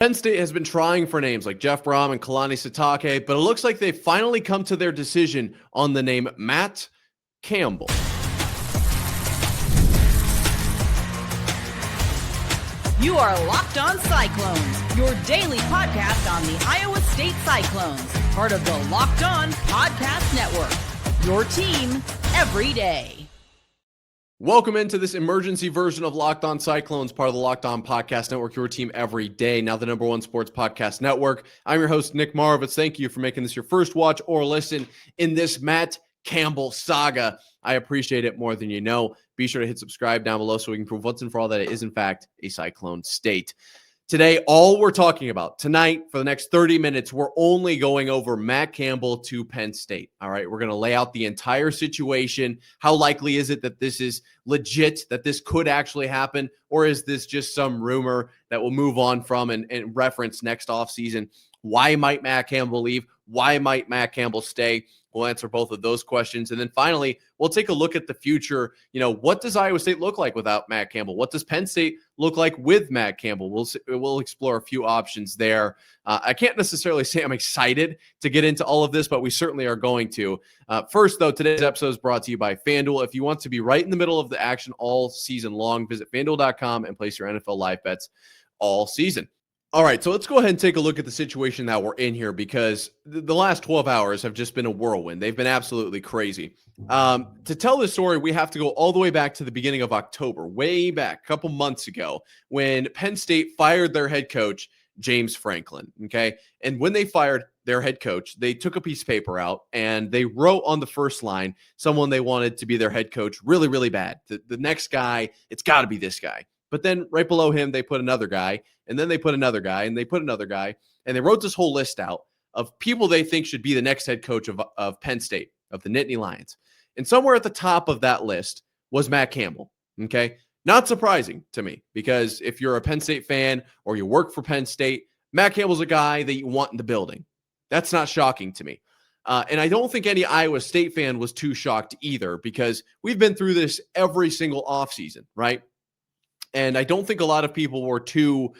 Penn State has been trying for names like Jeff Brom and Kalani Sitake, but it looks like they've finally come to their decision on the name Matt Campbell. You are Locked On Cyclones, your daily podcast on the Iowa State Cyclones, part of the Locked On Podcast Network, your team every day. Welcome into this emergency version of Locked On Cyclones, part of the Locked On Podcast Network, your team every day, now the #1 sports podcast network. I'm your host, Nick Marovets. Thank you for making this your first watch or listen in this Matt Campbell saga. I appreciate it more than you know. Be sure to hit subscribe down below so we can prove once and for all that it is, in fact, a Cyclone state. Today, all we're talking about tonight for the next 30 minutes, we're only going over Matt Campbell to Penn State. All right, we're going to lay out the entire situation. How likely is it that this is legit, that this could actually happen, or is this just some rumor that we'll move on from and reference next offseason? Why might Matt Campbell leave? Why might Matt Campbell stay? We'll answer both of those questions. And then finally, we'll take a look at the future. What does Iowa State look like without Matt Campbell? What does Penn State look like with Matt Campbell? We'll explore a few options there. I can't necessarily say I'm excited to get into all of this, but we certainly are going to. First, though, today's episode is brought to you by FanDuel. If you want to be right in the middle of the action all season long, visit FanDuel.com and place your NFL live bets all season. All right, so let's go ahead and take a look at the situation that we're in here, because the last 12 hours have just been a whirlwind. They've been absolutely crazy. To tell this story, we have to go all the way back to the beginning of October, way back a couple months ago, when Penn State fired their head coach, James Franklin, okay? And when they fired their head coach, they took a piece of paper out and they wrote on the first line someone they wanted to be their head coach really, really bad. The next guy, it's got to be this guy. But then right below him, they put another guy, and then they put another guy, and they put another guy, and they wrote this whole list out of people they think should be the next head coach of Penn State, of the Nittany Lions. And somewhere at the top of that list was Matt Campbell, okay? Not surprising to me, because if you're a Penn State fan or you work for Penn State, Matt Campbell's a guy that you want in the building. That's not shocking to me. And I don't think any Iowa State fan was too shocked either, because we've been through this every single offseason, right? And I don't think a lot of people were too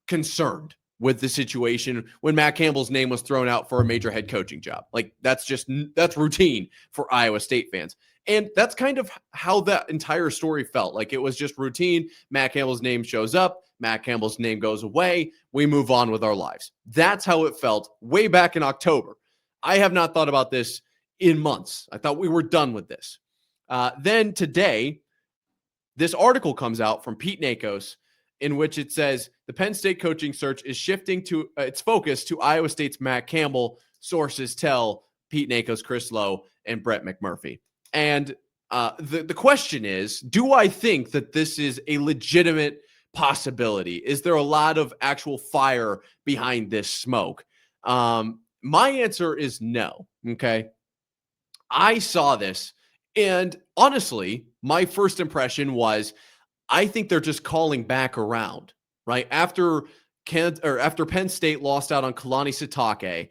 concerned with the situation when Matt Campbell's name was thrown out for a major head coaching job. Like, that's routine for Iowa State fans. And that's kind of how that entire story felt. Like, it was just routine. Matt Campbell's name shows up. Matt Campbell's name goes away. We move on with our lives. That's how it felt way back in October. I have not thought about this in months. I thought we were done with this. Then today, this article comes out from Pete Nakos, in which it says the Penn State coaching search is shifting to its focus to Iowa State's Matt Campbell. Sources tell Pete Nakos, Chris Lowe, and Brett McMurphy. And the question is, do I think that this is a legitimate possibility? Is there a lot of actual fire behind this smoke? My answer is no. Okay. I saw this, and honestly, my first impression was, I think they're just calling back around, right? After Penn State lost out on Kalani Sitake,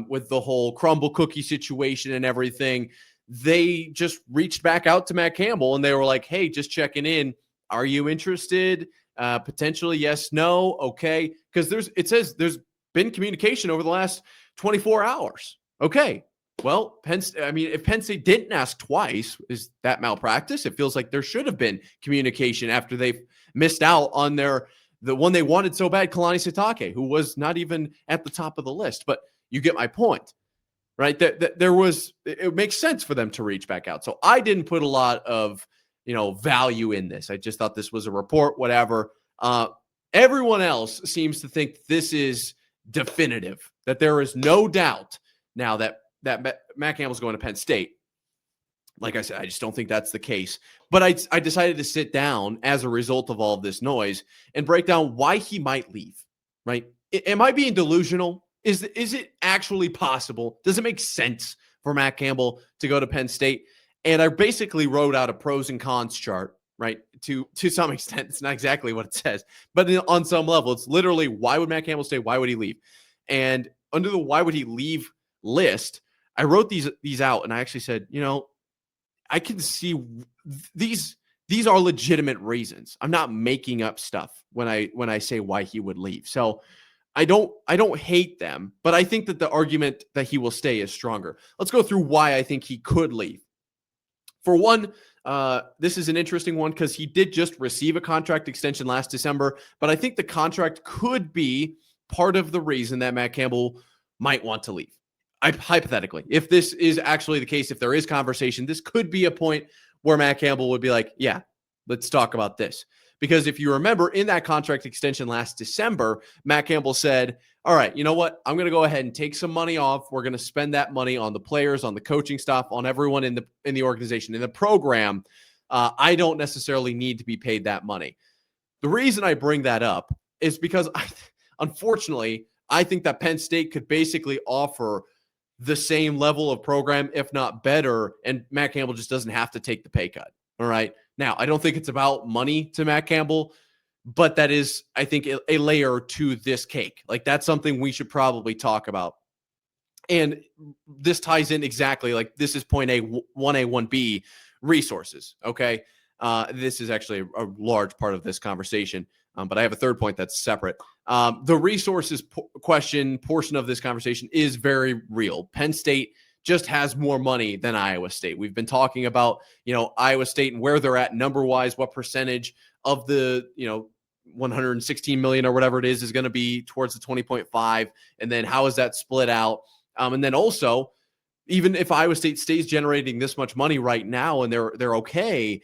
with the whole crumble cookie situation and everything, they just reached back out to Matt Campbell and they were like, hey, just checking in. Are you interested? Potentially yes, no, okay. Because it says there's been communication over the last 24 hours. Okay. Well, if Penn State didn't ask twice, is that malpractice? It feels like there should have been communication after they've missed out on the one they wanted so bad, Kalani Sitake, who was not even at the top of the list. But you get my point, right? It makes sense for them to reach back out. So I didn't put a lot of value in this. I just thought this was a report, whatever. Everyone else seems to think this is definitive, that there is no doubt now that Matt Campbell's going to Penn State. Like I said, I just don't think that's the case. But I decided to sit down as a result of all of this noise and break down why he might leave, right? Am I being delusional? Is it actually possible? Does it make sense for Matt Campbell to go to Penn State? And I basically wrote out a pros and cons chart, right? To some extent, it's not exactly what it says, but on some level, it's literally, why would Matt Campbell stay? Why would he leave? And under the why would he leave list, I wrote these out, and I actually said, I can see these these are legitimate reasons. I'm not making up stuff when I say why he would leave. So I don't hate them, but I think that the argument that he will stay is stronger. Let's go through why I think he could leave. For one, this is an interesting one because he did just receive a contract extension last December, but I think the contract could be part of the reason that Matt Campbell might want to leave. Hypothetically, if this is actually the case, if there is conversation, this could be a point where Matt Campbell would be like, yeah, let's talk about this. Because if you remember in that contract extension last December, Matt Campbell said, all right, you know what? I'm going to go ahead and take some money off. We're going to spend that money on the players, on the coaching staff, on everyone in the organization, in the program. I don't necessarily need to be paid that money. The reason I bring that up is because, unfortunately, I think that Penn State could basically offer the same level of program, if not better, and Matt Campbell just doesn't have to take the pay cut. All right. Now, I don't think it's about money to Matt Campbell, but that is, I think, a layer to this cake. Like, that's something we should probably talk about. And this ties in exactly, like, this is point A, 1A, 1B, resources, okay? This is actually a large part of this conversation, but I have a third point that's separate. The resources portion of this conversation is very real. Penn State just has more money than Iowa State. We've been talking about, Iowa State and where they're at number-wise, what percentage of the, 116 million or whatever it is going to be towards the 20.5, and then how is that split out? And then also, even if Iowa State stays generating this much money right now and they're okay,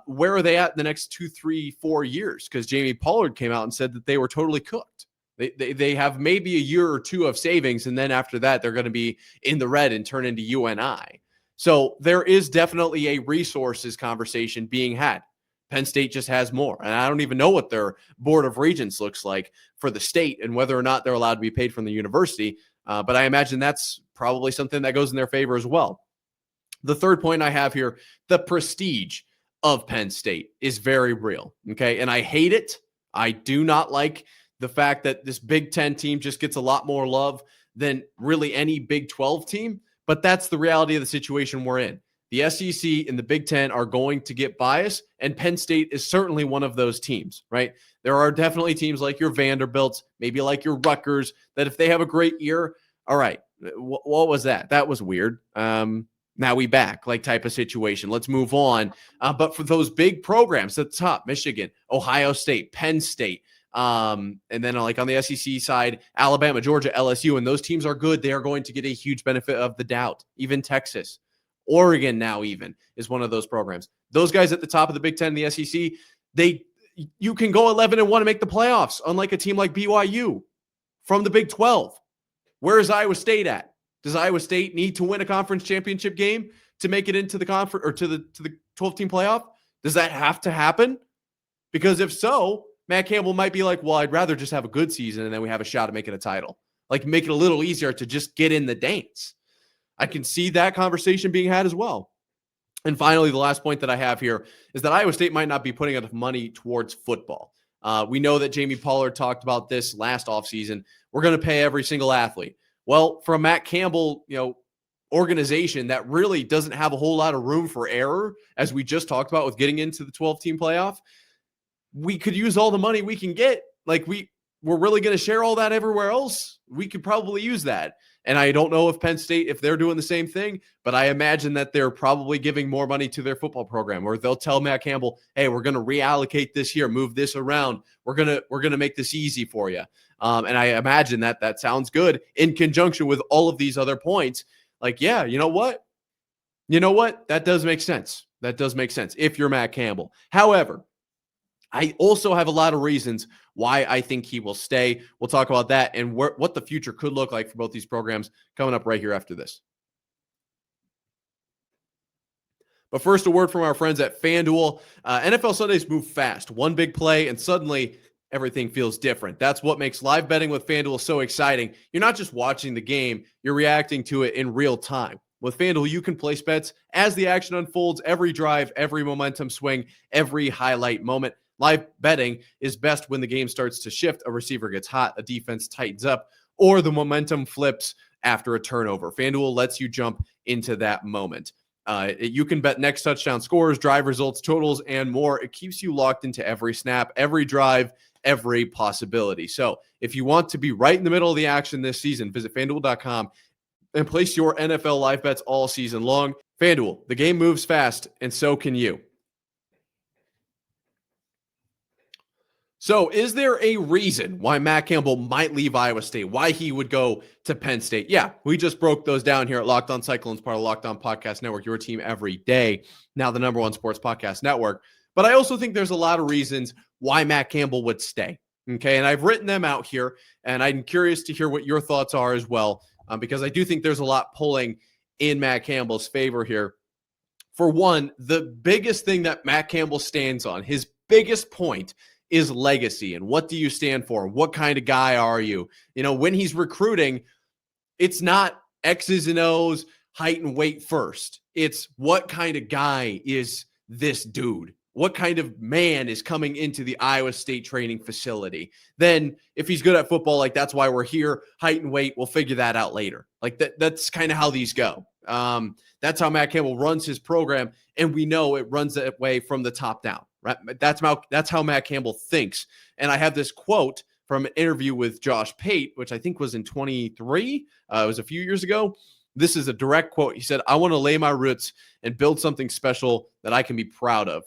where are they at in the next 2, 3, 4 years? Because Jamie Pollard came out and said that they were totally cooked. They have maybe a year or two of savings, and then after that, they're going to be in the red and turn into UNI. So there is definitely a resources conversation being had. Penn State just has more, and I don't even know what their board of regents looks like for the state and whether or not they're allowed to be paid from the university. But I imagine that's probably something that goes in their favor as well. The third point I have here, the prestige of Penn State is very real, okay? And I hate it. I do not like the fact that this Big Ten team just gets a lot more love than really any Big 12 team, but that's the reality of the situation we're in. The SEC and the Big Ten are going to get biased, and Penn State is certainly one of those teams, right? There are definitely teams like your Vanderbilts, maybe like your Rutgers, that if they have a great year, all right, what was that? That was weird. Now we back, like type of situation. Let's move on. But for those big programs at the top, Michigan, Ohio State, Penn State, and then like on the SEC side, Alabama, Georgia, LSU, and those teams are good. They are going to get a huge benefit of the doubt. Even Texas, Oregon now even is one of those programs. Those guys at the top of the Big Ten, the SEC, you can go 11-1 and make the playoffs, unlike a team like BYU from the Big 12. Where is Iowa State at? Does Iowa State need to win a conference championship game to make it into the conference or to the 12-team playoff? Does that have to happen? Because if so, Matt Campbell might be like, well, I'd rather just have a good season and then we have a shot at making a title. Like, make it a little easier to just get in the dance. I can see that conversation being had as well. And finally, the last point that I have here is that Iowa State might not be putting enough money towards football. We know that Jamie Pollard talked about this last offseason. We're going to pay every single athlete. Well, for a Matt Campbell, organization that really doesn't have a whole lot of room for error, as we just talked about with getting into the 12-team playoff, we could use all the money we can get. Like, we're really going to share all that everywhere else. We could probably use that. And I don't know if Penn State, if they're doing the same thing, but I imagine that they're probably giving more money to their football program, or they'll tell Matt Campbell, hey, we're going to reallocate this here, move this around. We're going to make this easy for you. And I imagine that sounds good in conjunction with all of these other points. Like, yeah, you know what? That does make sense. That does make sense if you're Matt Campbell. However, I also have a lot of reasons why I think he will stay. We'll talk about that and what the future could look like for both these programs coming up right here after this. But first, a word from our friends at FanDuel. NFL Sundays move fast. One big play, and suddenly everything feels different. That's what makes live betting with FanDuel so exciting. You're not just watching the game, you're reacting to it in real time. With FanDuel, you can place bets as the action unfolds, every drive, every momentum swing, every highlight moment. Live betting is best when the game starts to shift, a receiver gets hot, a defense tightens up, or the momentum flips after a turnover. FanDuel lets you jump into that moment. You can bet next touchdown scores, drive results, totals, and more. It keeps you locked into every snap, every drive, every possibility. So if you want to be right in the middle of the action this season, visit FanDuel.com and place your NFL live bets all season long. FanDuel, the game moves fast, and so can you. So is there a reason why Matt Campbell might leave Iowa State, why he would go to Penn State? Yeah, we just broke those down here at Locked On Cyclones, part of the Locked On Podcast Network, your team every day, now the number one sports podcast network. But I also think there's a lot of reasons why Matt Campbell would stay, okay? And I've written them out here, and I'm curious to hear what your thoughts are as well, because I do think there's a lot pulling in Matt Campbell's favor here. For one, the biggest thing that Matt Campbell stands on, his biggest point, is legacy. And what do you stand for? What kind of guy are you? You know, when he's recruiting, it's not X's and O's, height and weight first. It's what kind of guy is this dude? What kind of man is coming into the Iowa State training facility? Then if he's good at football, like that's why we're here, height and weight, we'll figure that out later. Like that's kind of how these go. That's how Matt Campbell runs his program. And we know it runs that way from the top down. Right? That's how Matt Campbell thinks. And I have this quote from an interview with Josh Pate, which I think was in 23. It was a few years ago. This is a direct quote. He said, "I want to lay my roots and build something special that I can be proud of."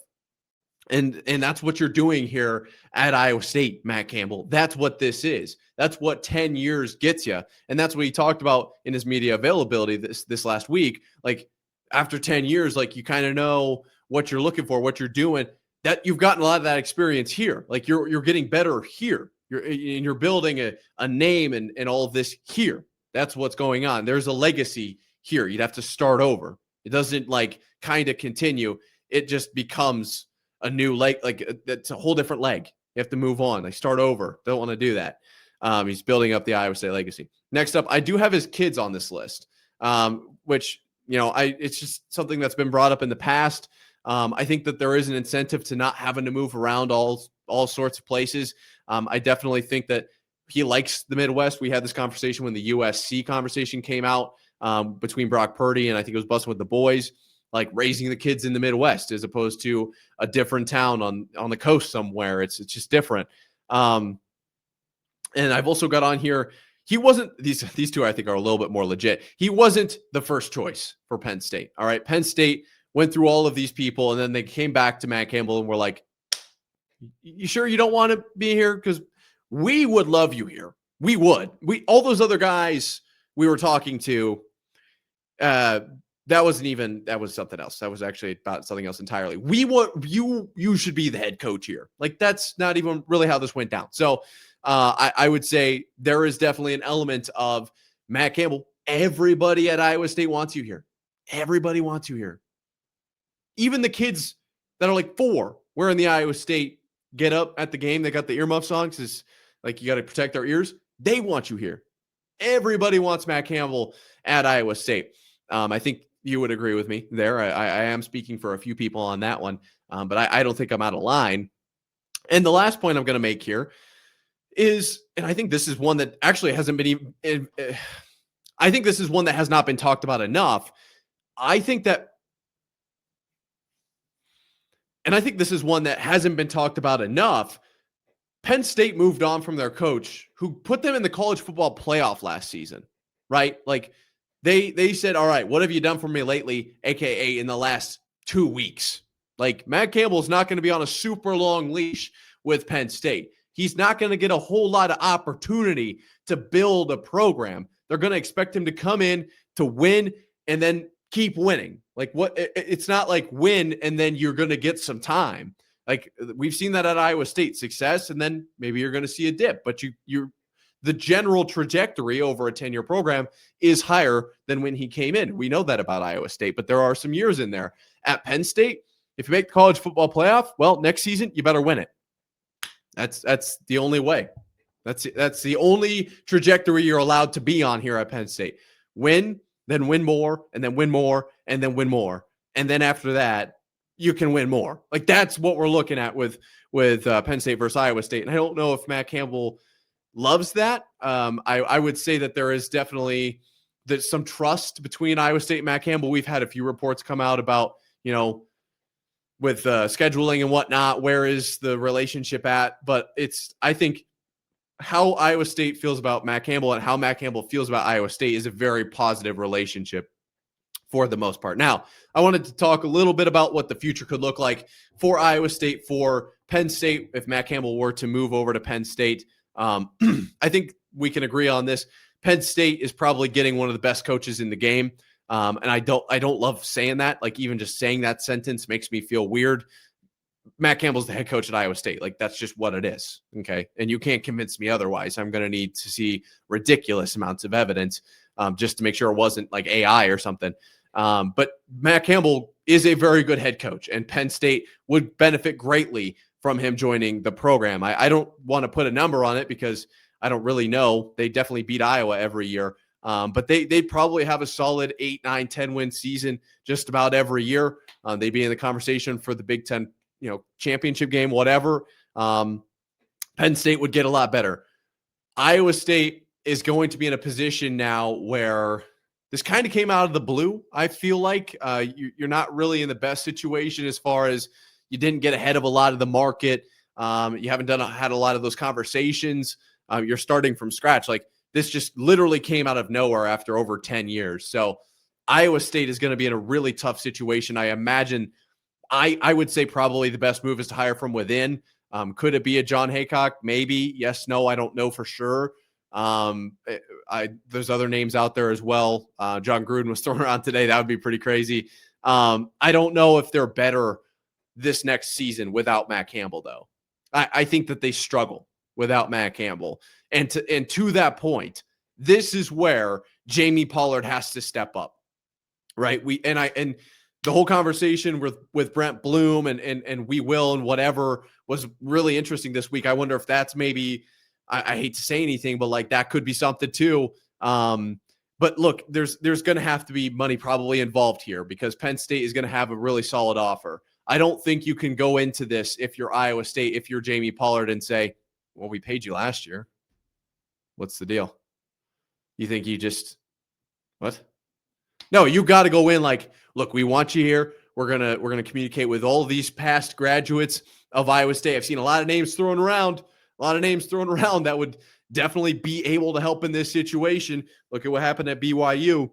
And that's what you're doing here at Iowa State, Matt Campbell. That's what this is. That's what 10 years gets you. And that's what he talked about in his media availability this last week. Like after 10 years, like you kind of know what you're looking for, what you're doing. That you've gotten a lot of that experience here. Like you're getting better here. You're building a name and all of this here. That's what's going on. There's a legacy here. You'd have to start over. It doesn't like kind of continue. It just becomes a new leg. Like it's a whole different leg. You have to move on. Like start over. Don't want to do that. He's building up the Iowa State legacy. Next up, I do have his kids on this list, which, you know, it's just something that's been brought up in the past. I think that there is an incentive to not having to move around all sorts of places. I definitely think that he likes the Midwest. We had this conversation when the USC conversation came out between Brock Purdy and I think it was Busting with the Boys, like raising the kids in the Midwest as opposed to a different town on the coast somewhere. It's just different. And I've also got on here, he wasn't, these two I think are a little bit more legit. He wasn't the first choice for Penn State. All right. Penn State went through all of these people, and then they came back to Matt Campbell and were like, "You sure you don't want to be here? Because we would love you here. We would. All those other guys we were talking to, that was something else. That was actually about something else entirely. We want you should be the head coach here. Like that's not even really how this went down. So I would say there is definitely an element of Matt Campbell. Everybody at Iowa State wants you here. Everybody wants you here. Even the kids that are like 4 wearing the Iowa State get up at the game. They got the earmuffs on because it's like you got to protect their ears. They want you here. Everybody wants Matt Campbell at Iowa State. I think you would agree with me there. I am speaking for a few people on that one, but I don't think I'm out of line. And the last point I'm going to make here is, and I think this is one that actually hasn't been even, I think this is one that has not been talked about enough. I think this is one that hasn't been talked about enough. Penn State moved on from their coach who put them in the college football playoff last season, right? Like they said, all right, what have you done for me lately? AKA in the last 2 weeks. Like Matt Campbell's not going to be on a super long leash with Penn State. He's not going to get a whole lot of opportunity to build a program. They're going to expect him to come in to win and then keep winning. Like it's not like win and then you're going to get some time. Like we've seen that at Iowa State, success, and then maybe you're going to see a dip, but the general trajectory over a 10-year program is higher than when he came in. We know that about Iowa State, but there are some years in there. At Penn State, if you make the college football playoff, well, next season you better win it. That's the only way. That's the only trajectory you're allowed to be on here at Penn State. Win, then win more, and then win more, and then win more. And then after that, you can win more. Like that's what we're looking at with Penn State versus Iowa State. And I don't know if Matt Campbell loves that. I would say that there is definitely there's some trust between Iowa State and Matt Campbell. We've had a few reports come out about, with scheduling and whatnot, where is the relationship at? But I think how Iowa State feels about Matt Campbell and how Matt Campbell feels about Iowa State is a very positive relationship for the most part. Now, I wanted to talk a little bit about what the future could look like for Iowa State, for Penn State, if Matt Campbell were to move over to Penn State. I think we can agree on this. Penn State is probably getting one of the best coaches in the game. And I don't love saying that. Like, even just saying that sentence makes me feel weird. Matt Campbell's the head coach at Iowa State. Like, that's just what it is. Okay. And you can't convince me otherwise. I'm going to need to see ridiculous amounts of evidence just to make sure it wasn't like AI or something. But Matt Campbell is a very good head coach, and Penn State would benefit greatly from him joining the program. I don't want to put a number on it because I don't really know. They definitely beat Iowa every year. But they'd probably have a solid 8, 9, 10 win season just about every year. They'd be in the conversation for the Big Ten, championship game, whatever. Penn State would get a lot better. Iowa State is going to be in a position now where this kind of came out of the blue. I feel like you're not really in the best situation as far as you didn't get ahead of a lot of the market. You haven't had a lot of those conversations. You're starting from scratch. Like, this just literally came out of nowhere after over 10 years. So Iowa State is going to be in a really tough situation. I imagine I would say probably the best move is to hire from within. Could it be a John Haycock? Maybe. Yes, no, I don't know for sure. There's other names out there as well. John Gruden was thrown around today. That would be pretty crazy. I don't know if they're better this next season without Matt Campbell, though. I think that they struggle without Matt Campbell. And to that point, this is where Jamie Pollard has to step up, right? And the whole conversation with Brent Bloom and we will and whatever was really interesting this week. I wonder if that's maybe, I hate to say anything, but like that could be something too. But look, there's going to have to be money probably involved here because Penn State is going to have a really solid offer. I don't think you can go into this if you're Iowa State, if you're Jamie Pollard and say, well, we paid you last year. What's the deal? You think you just, what? No, you got to go in like, look, we want you here. We're going to communicate with all of these past graduates of Iowa State. I've seen a lot of names thrown around that would definitely be able to help in this situation. Look at what happened at BYU.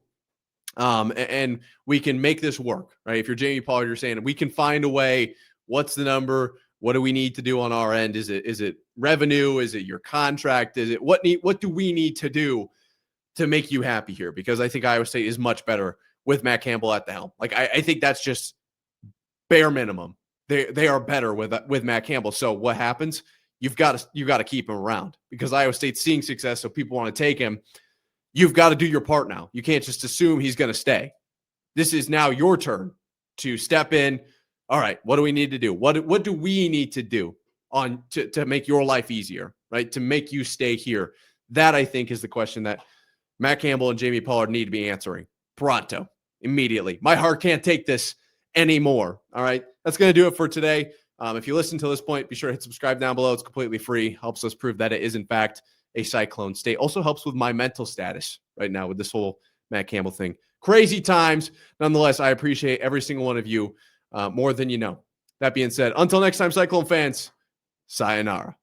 And we can make this work, right? If you're Jamie Pollard, you're saying we can find a way. What's the number? What do we need to do on our end? Is it revenue? Is it your contract? Is it what do we need to do to make you happy here? Because I think Iowa State is much better with Matt Campbell at the helm. Like I think that's just bare minimum. They are better with Matt Campbell. So what happens? You've got to keep him around because Iowa State's seeing success, so people want to take him. You've got to do your part now. You can't just assume he's going to stay. This is now your turn to step in. All right, what do we need to do? What do we need to do to make your life easier, right? To make you stay here. That, I think, is the question that Matt Campbell and Jamie Pollard need to be answering pronto, immediately. My heart can't take this anymore. All right, that's going to do it for today. If you listen to this point, be sure to hit subscribe down below. It's completely free. Helps us prove that it is, in fact, a Cyclone state. Also helps with my mental status right now with this whole Matt Campbell thing. Crazy times. Nonetheless, I appreciate every single one of you more than you know. That being said, until next time, Cyclone fans, sayonara.